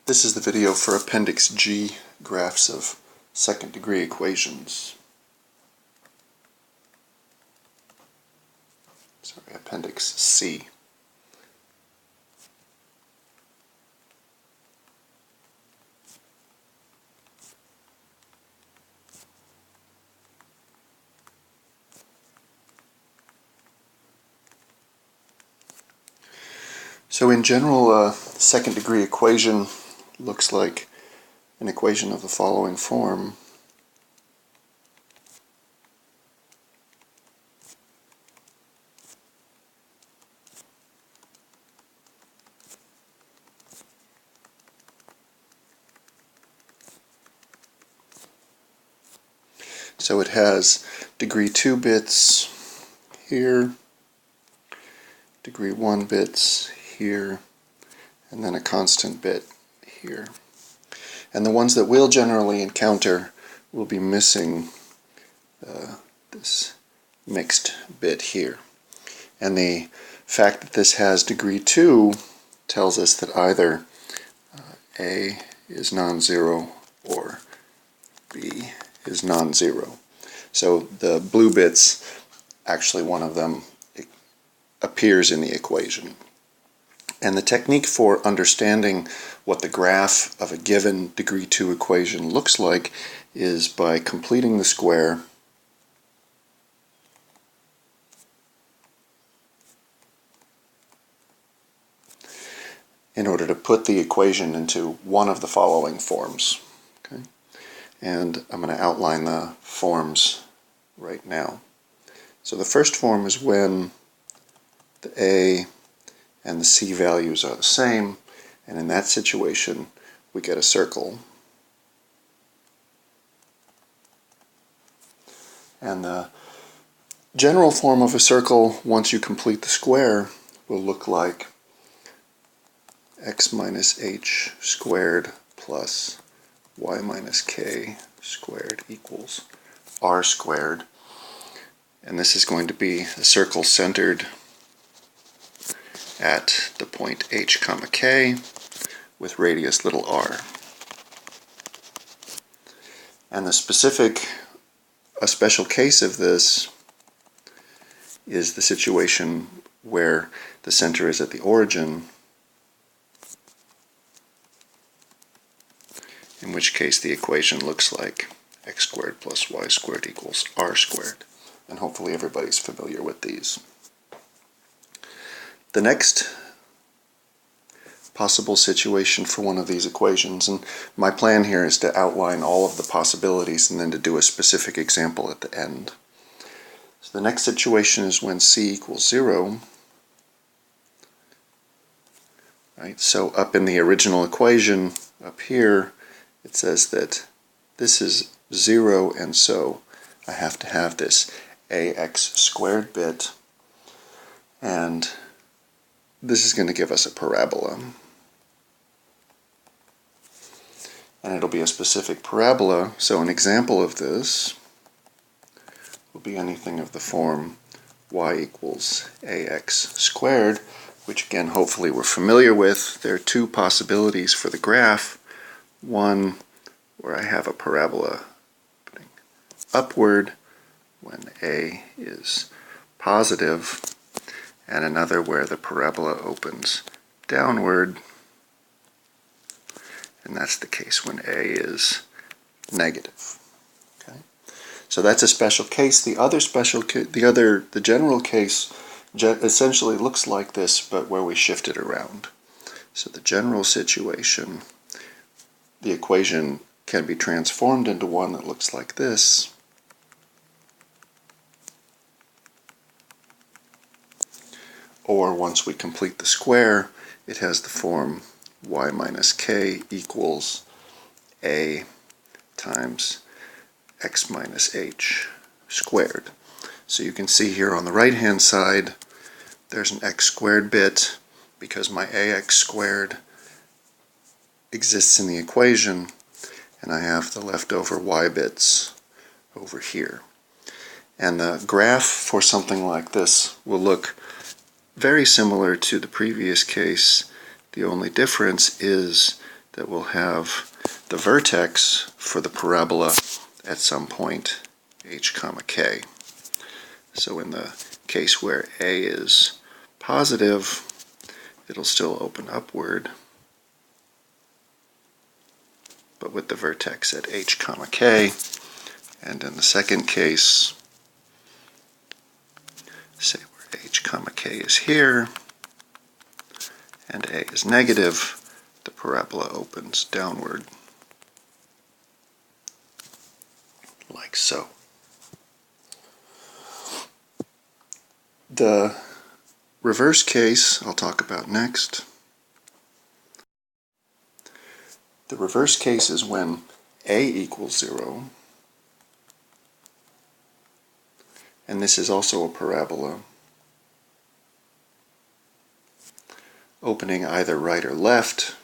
This is the video for Appendix G, graphs of second-degree equations. Sorry, Appendix C. So in general, a second-degree equation looks like an equation of the following form. So it has degree 2 bits here, degree 1 bits here, and then a constant bit here. And the ones that we'll generally encounter will be missing this mixed bit here. And the fact that this has degree 2 tells us that either A is non-zero or B is non-zero. So the blue bits, actually one of them appears in the equation. And the technique for understanding what the graph of a given degree 2 equation looks like is by completing the square in order to put the equation into one of the following forms. Okay? And I'm going to outline the forms right now. So the first form is when the A and the C values are the same, and in that situation we get a circle. And the general form of a circle, once you complete the square, will look like x minus h squared plus y minus k squared equals r squared. And this is going to be a circle centered at the point h comma k with radius little r. And a special case of this is the situation where the center is at the origin, in which case the equation looks like x squared plus y squared equals r squared. And hopefully everybody's familiar with these. The next possible situation for one of these equations, and my plan here is to outline all of the possibilities and then to do a specific example at the end. So the next situation is when c equals 0. Right? So up in the original equation, up here, it says that this is 0, and so I have to have this ax squared bit, and this is going to give us a parabola. And it'll be a specific parabola, so an example of this will be anything of the form y equals ax squared, which again hopefully we're familiar with. There are two possibilities for the graph. One where I have a parabola putting upward when a is positive, and another where the parabola opens downward, and that's the case when a is negative. Okay? So that's a special case. The general case essentially looks like this, but where we shift it around. So the general situation, the equation can be transformed into one that looks like this. Or once we complete the square, it has the form y minus k equals a times x minus h squared. So you can see here on the right hand side there's an x squared bit because my ax squared exists in the equation, and I have the leftover y bits over here. And the graph for something like this will look very similar to the previous case. The only difference is that will have the vertex for the parabola at some point h comma k. So in the case where a is positive, it'll still open upward, but with the vertex at h comma k. And in the second case, say where h comma k is here and a is negative, the parabola opens downward like so. The reverse case I'll talk about next. The reverse case is when a equals 0, and this is also a parabola, opening either right or left.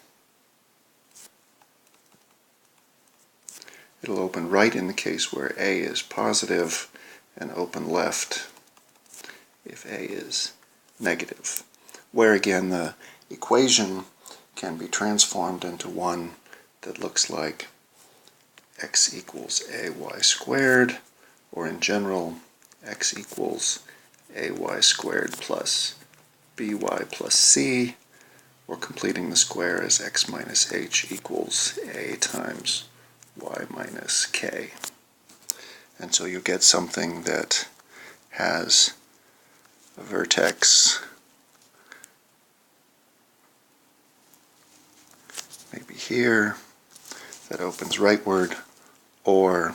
It'll open right in the case where a is positive, and open left if a is negative, where again the equation can be transformed into one that looks like x equals ay squared, or in general x equals ay squared plus by plus c, or completing the square as x minus h equals a times y minus k. And so you get something that has a vertex maybe here that opens rightward, or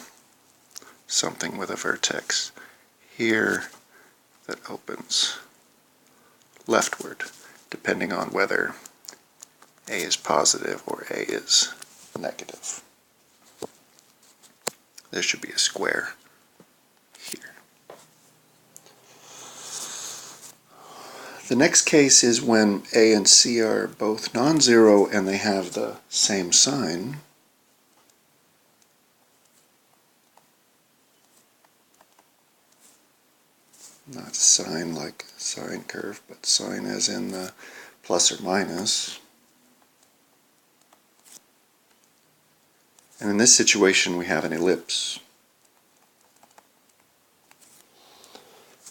something with a vertex here that opens leftward, depending on whether a is positive or a is negative. There should be a square here. The next case is when a and c are both non-zero and they have the same sign. Not sine like a sine curve, but sine as in the plus or minus. And in this situation we have an ellipse.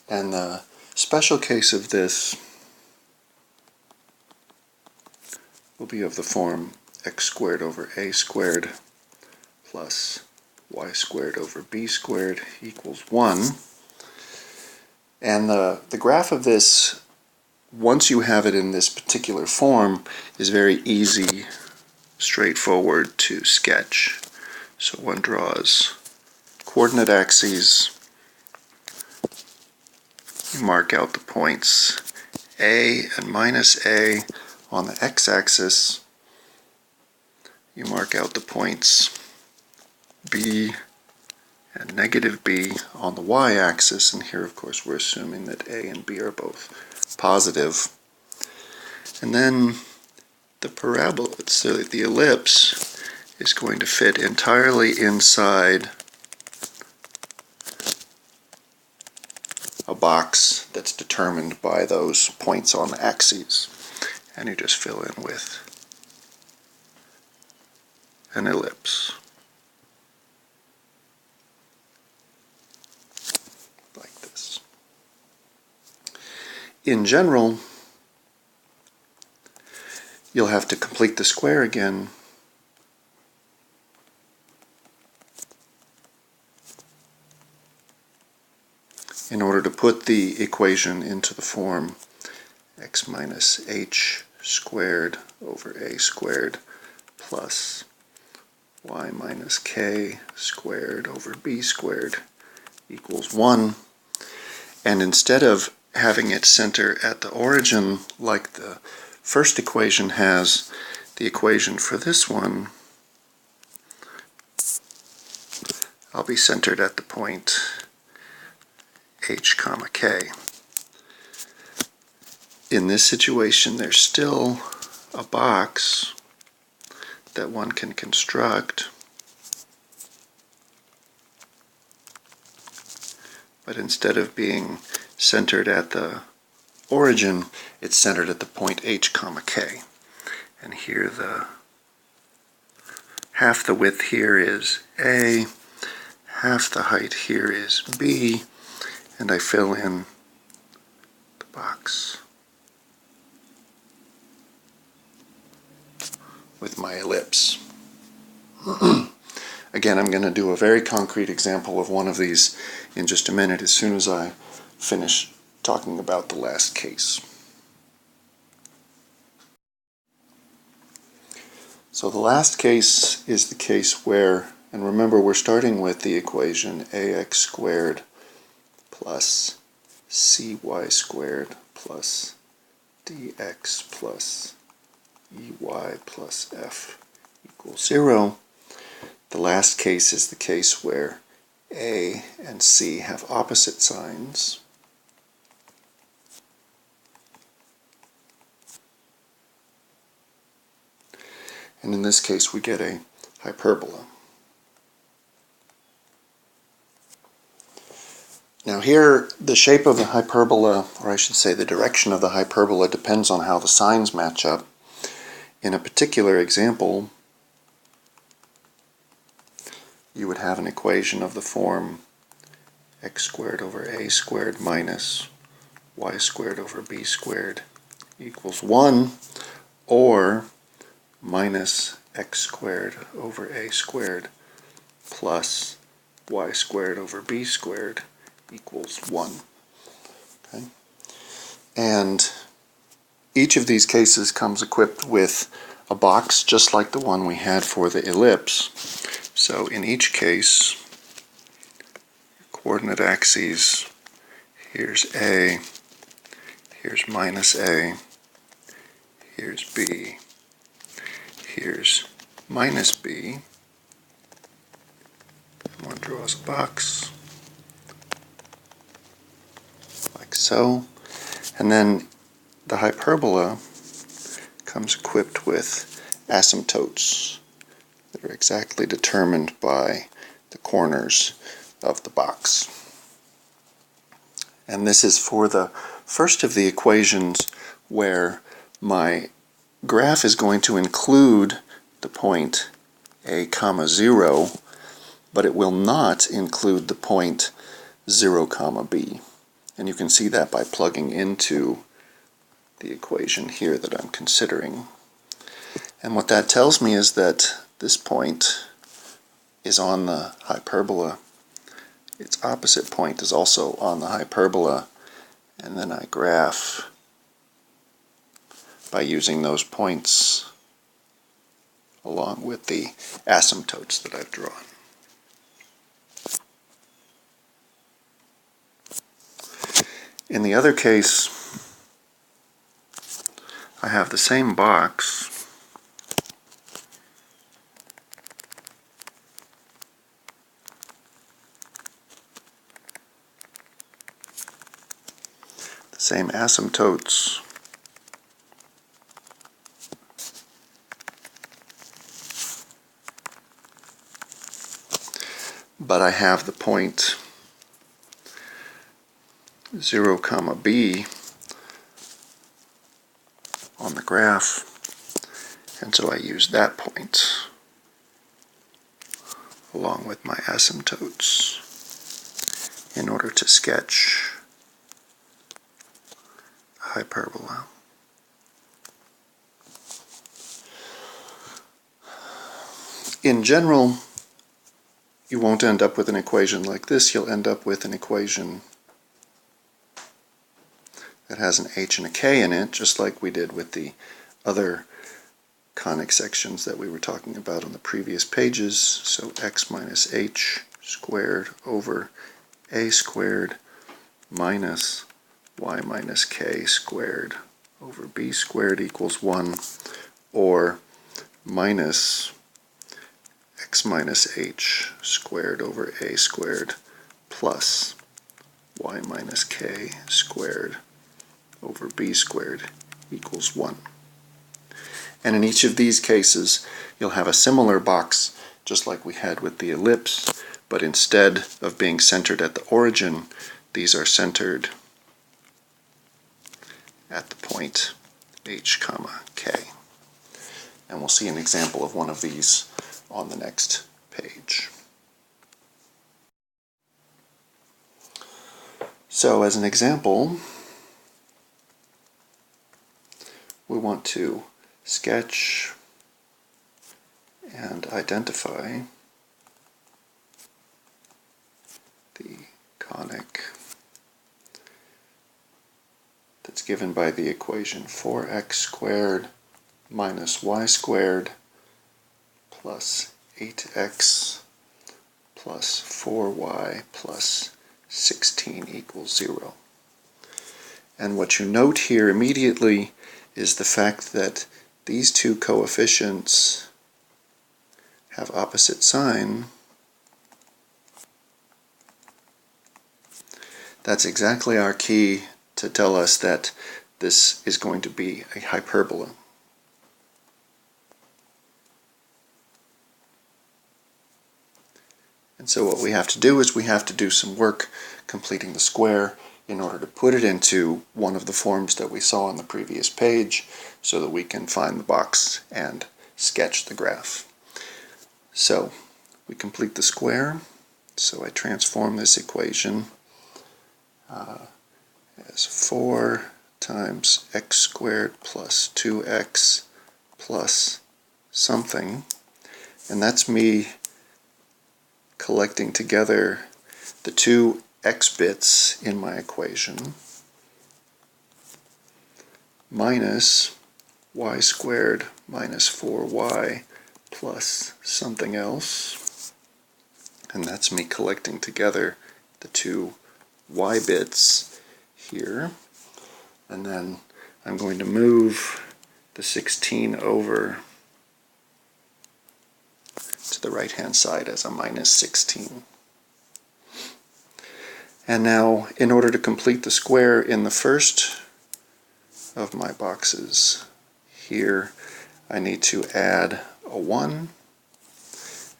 And the special case of this will be of the form x squared over a squared plus y squared over b squared equals 1. And the graph of this, once you have it in this particular form, is very easy, straightforward to sketch. So one draws coordinate axes, you mark out the points a and minus a on the x-axis, you mark out the points b and negative b on the y-axis, and here of course we're assuming that a and b are both positive. And then the parabola, so the ellipse, is going to fit entirely inside a box that's determined by those points on the axes, and you just fill in with an ellipse. Like this. In general, you'll have to complete the square again in order to put the equation into the form x minus h squared over a squared plus y minus k squared over b squared equals 1. And instead of having it center at the origin like the first equation has, the equation for this one, I'll be centered at the point h comma k. In this situation, there's still a box that one can construct, but instead of being centered at the origin, it's centered at the point h comma k. And here the half the width here is A, half the height here is B, and I fill in the box with my ellipse. Again, I'm going to do a very concrete example of one of these in just a minute as soon as I finish talking about the last case. So the last case is the case where, and remember we're starting with the equation ax squared plus cy squared plus dx plus ey plus f equals 0. The last case is the case where a and c have opposite signs. And in this case we get a hyperbola. Now here, the shape of the hyperbola, or I should say the direction of the hyperbola, depends on how the signs match up. In a particular example, you would have an equation of the form x squared over a squared minus y squared over b squared equals 1, or minus x squared over a squared plus y squared over b squared equals 1. Okay? And each of these cases comes equipped with a box just like the one we had for the ellipse. So in each case, coordinate axes, here's A, here's minus A, here's B, here's minus B. One draws a box, like so. And then the hyperbola comes equipped with asymptotes that are exactly determined by the corners of the box. And this is for the first of the equations where my graph is going to include the point a comma 0, but it will not include the point 0 comma b. And you can see that by plugging into the equation here that I'm considering. And what that tells me is that this point is on the hyperbola. Its opposite point is also on the hyperbola. And then I graph by using those points along with the asymptotes that I've drawn. In the other case, I have the same box, the same asymptotes, but I have the point 0 comma b on the graph, and so I use that point along with my asymptotes in order to sketch a hyperbola. In general, you won't end up with an equation like this. You'll end up with an equation that has an h and a k in it, just like we did with the other conic sections that we were talking about on the previous pages. So x minus h squared over a squared minus y minus k squared over b squared equals 1, or minus x minus h squared over a squared plus y minus k squared over b squared equals 1. And in each of these cases, you'll have a similar box, just like we had with the ellipse, but instead of being centered at the origin, these are centered at the point h comma k. And we'll see an example of one of these on the next page. So as an example, we want to sketch and identify the conic that's given by the equation 4x squared minus y squared plus 8x plus 4y plus 16 equals 0. And what you note here immediately is the fact that these two coefficients have opposite sign. That's exactly our key to tell us that this is going to be a hyperbola. And so what we have to do is we have to do some work completing the square in order to put it into one of the forms that we saw on the previous page so that we can find the box and sketch the graph. So we complete the square. So I transform this equation as 4 times x squared plus 2x plus something, and that's me collecting together the two x bits in my equation minus y squared minus 4y plus something else, and that's me collecting together the two y bits here, and then I'm going to move the 16 over to the right hand side as a minus 16. And now, in order to complete the square in the first of my boxes here, I need to add a 1,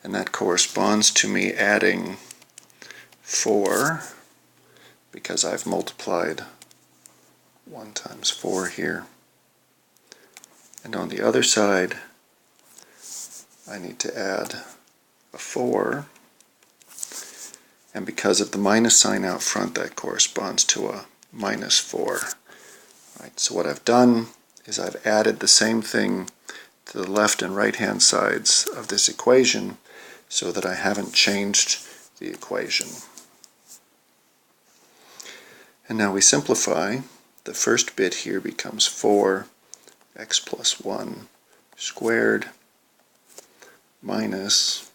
and that corresponds to me adding 4 because I've multiplied 1 times 4 here. And on the other side, I need to add a 4, and because of the minus sign out front, that corresponds to a minus 4. Right, so what I've done is I've added the same thing to the left and right hand sides of this equation so that I haven't changed the equation. And now we simplify. The first bit here becomes 4x plus 1 squared minus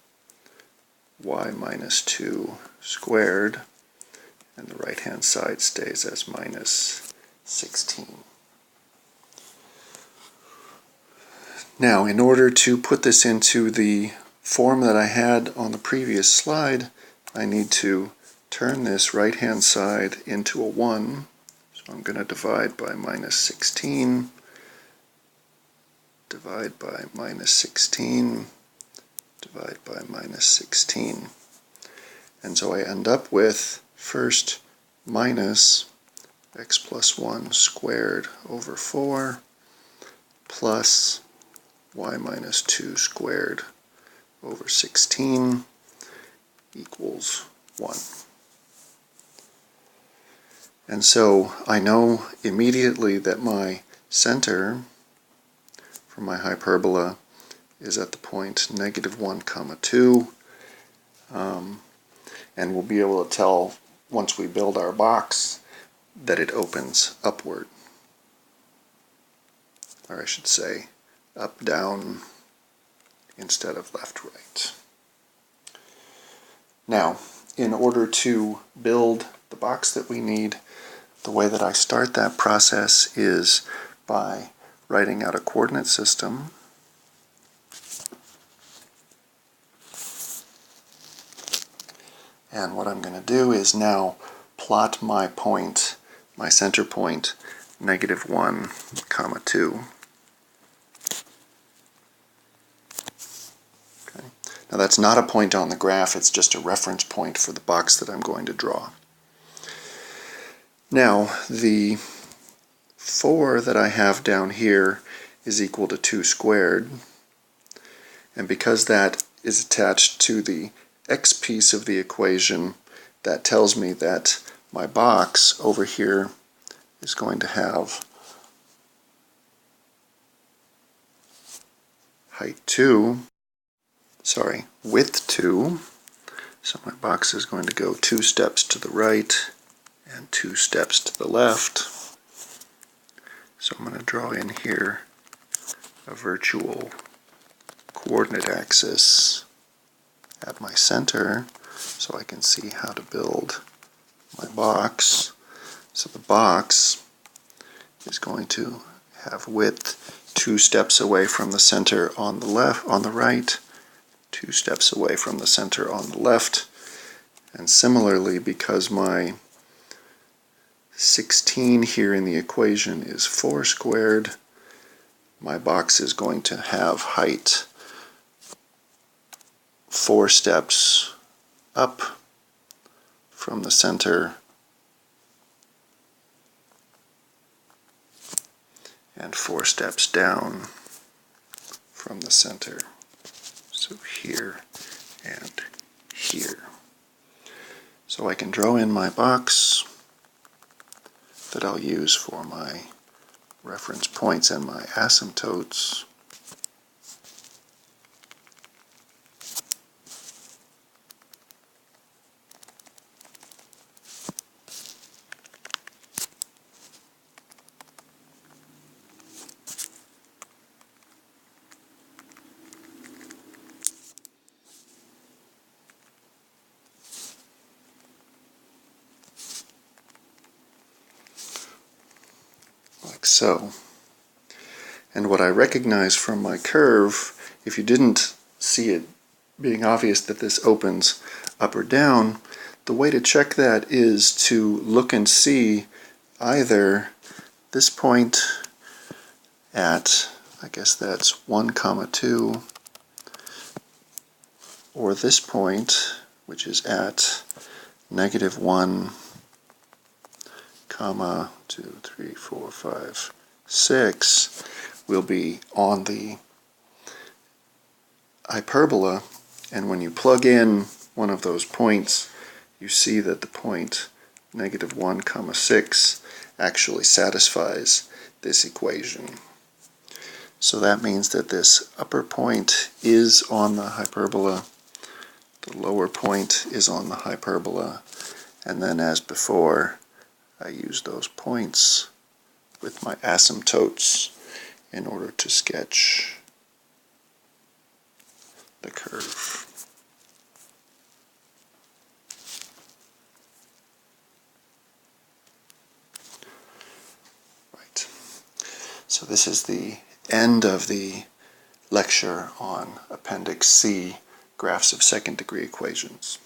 y minus 2 squared, and the right hand side stays as minus 16. Now, in order to put this into the form that I had on the previous slide, I need to turn this right hand side into a 1. So I'm going to divide by minus 16, divide by minus 16, divide by minus 16. And so I end up with first minus x plus 1 squared over 4 plus y minus 2 squared over 16 equals 1. And so I know immediately that my center for my hyperbola is at the point -1, 2, and we'll be able to tell once we build our box that it opens upward, or I should say up down instead of left right. Now, in order to build the box that we need, the way that I start that process is by writing out a coordinate system. And what I'm going to do is now plot my point, my center point, -1, 2. Okay. Now that's not a point on the graph, it's just a reference point for the box that I'm going to draw. Now, the 4 that I have down here is equal to 2 squared, and because that is attached to the x piece of the equation. That tells me that my box over here is going to have width 2. So my box is going to go 2 steps to the right and 2 steps to the left. So I'm going to draw in here a virtual coordinate axis at my center so I can see how to build my box. So the box is going to have width 2 steps away from the center on the right, 2 steps away from the center on the left, and similarly, because my 16 here in the equation is 4 squared, my box is going to have height 4 steps up from the center and 4 steps down from the center. So here and here. So I can draw in my box that I'll use for my reference points and my asymptotes. Like so. And what I recognize from my curve, if you didn't see it being obvious that this opens up or down, the way to check that is to look and see either this point at, I guess that's 1, 2, or this point, which is at -1, 2, 3, 4, 5, 6, will be on the hyperbola, and when you plug in one of those points, you see that the point -1, 6 actually satisfies this equation. So that means that this upper point is on the hyperbola, the lower point is on the hyperbola, and then as before, I use those points with my asymptotes in order to sketch the curve. Right. So this is the end of the lecture on Appendix C, graphs of second-degree equations.